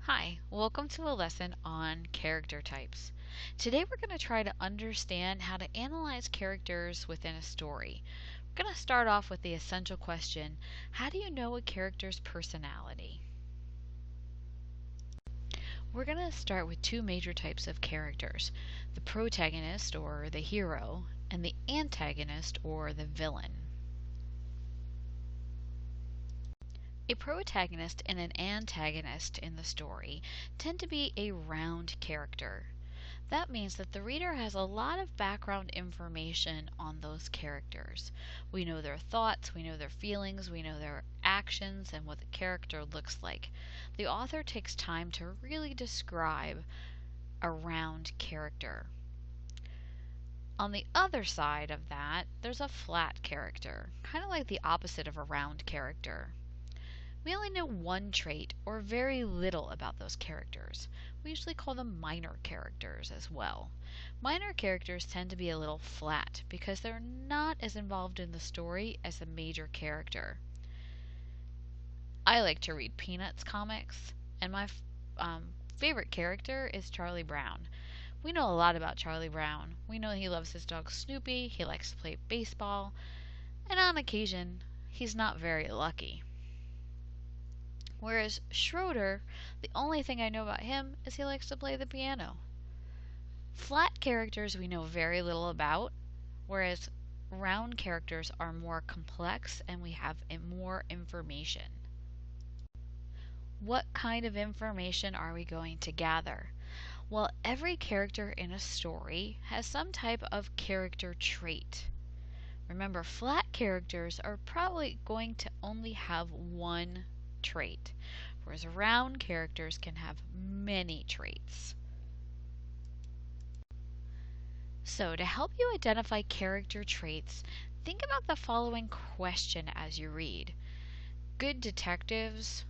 Hi, welcome to a lesson on character types. Today we're going to try to understand how to analyze characters within a story. We're going to start off with the essential question, how do you know a character's personality? We're going to start with two major types of characters, the protagonist or the hero, and the antagonist or the villain. A protagonist and an antagonist in the story tend to be a round character. That means that the reader has a lot of background information on those characters. We know their thoughts, we know their feelings, we know their actions, and what the character looks like. The author takes time to really describe a round character. On the other side of that, there's a flat character, kind of like the opposite of a round character. We only know one trait or very little about those characters. We usually call them minor characters as well. Minor characters tend to be a little flat because they're not as involved in the story as the major character. I like to read Peanuts comics, and my favorite character is Charlie Brown. We know a lot about Charlie Brown. We know he loves his dog Snoopy, he likes to play baseball, and on occasion, he's not very lucky. Whereas Schroeder, the only thing I know about him is he likes to play the piano. Flat characters we know very little about, whereas round characters are more complex and we have more information. What kind of information are we going to gather? Well, every character in a story has some type of character trait. Remember, flat characters are probably going to only have one trait, whereas round characters can have many traits. So, to help you identify character traits, think about the following question as you read. Good detectives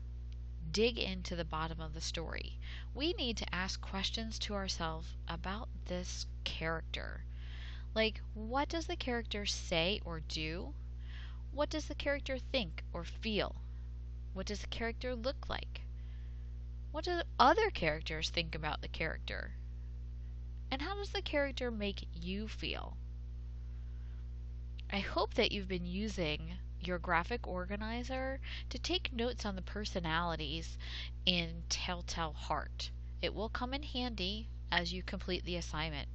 dig into the bottom of the story. We need to ask questions to ourselves about this character. Like, what does the character say or do? What does the character think or feel? What does the character look like? What do other characters think about the character? And how does the character make you feel? I hope that you've been using your graphic organizer to take notes on the personalities in Telltale Heart. It will come in handy as you complete the assignment.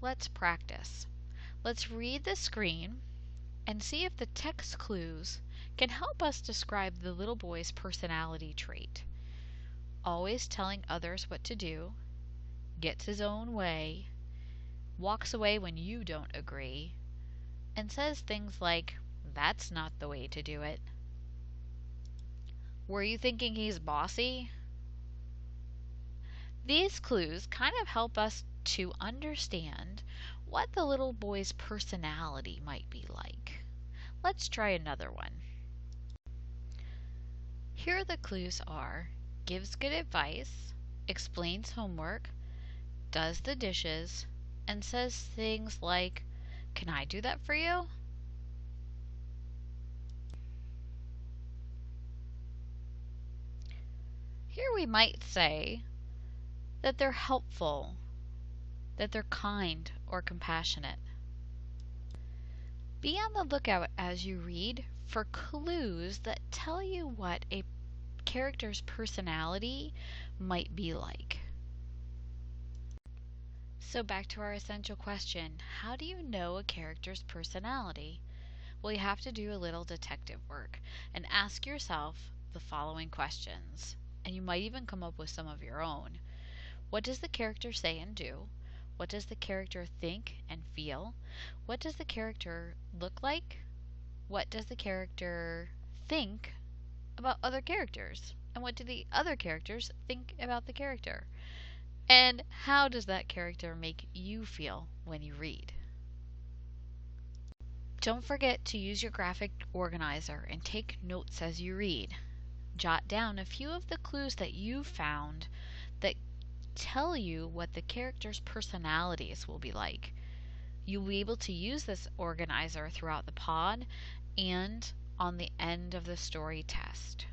Let's practice. Let's read the screen and see if the text clues can help us describe the little boy's personality trait. Always telling others what to do, gets his own way, walks away when you don't agree, and says things like, "That's not the way to do it." Were you thinking he's bossy? These clues kind of help us to understand what the little boy's personality might be like. Let's try another one. Here the clues are: gives good advice, explains homework, does the dishes, and says things like, "Can I do that for you?" Here we might say that they're helpful, that they're kind or compassionate. Be on the lookout as you read for clues that tell you what a character's personality might be like. So back to our essential question, how do you know a character's personality? Well, you have to do a little detective work and ask yourself the following questions. And you might even come up with some of your own. What does the character say and do? What does the character think and feel? What does the character look like? What does the character think about other characters? And what do the other characters think about the character? And how does that character make you feel when you read? Don't forget to use your graphic organizer and take notes as you read. Jot down a few of the clues that you found that tell you what the characters' personalities will be like. You'll be able to use this organizer throughout the pod and on the end of the story test.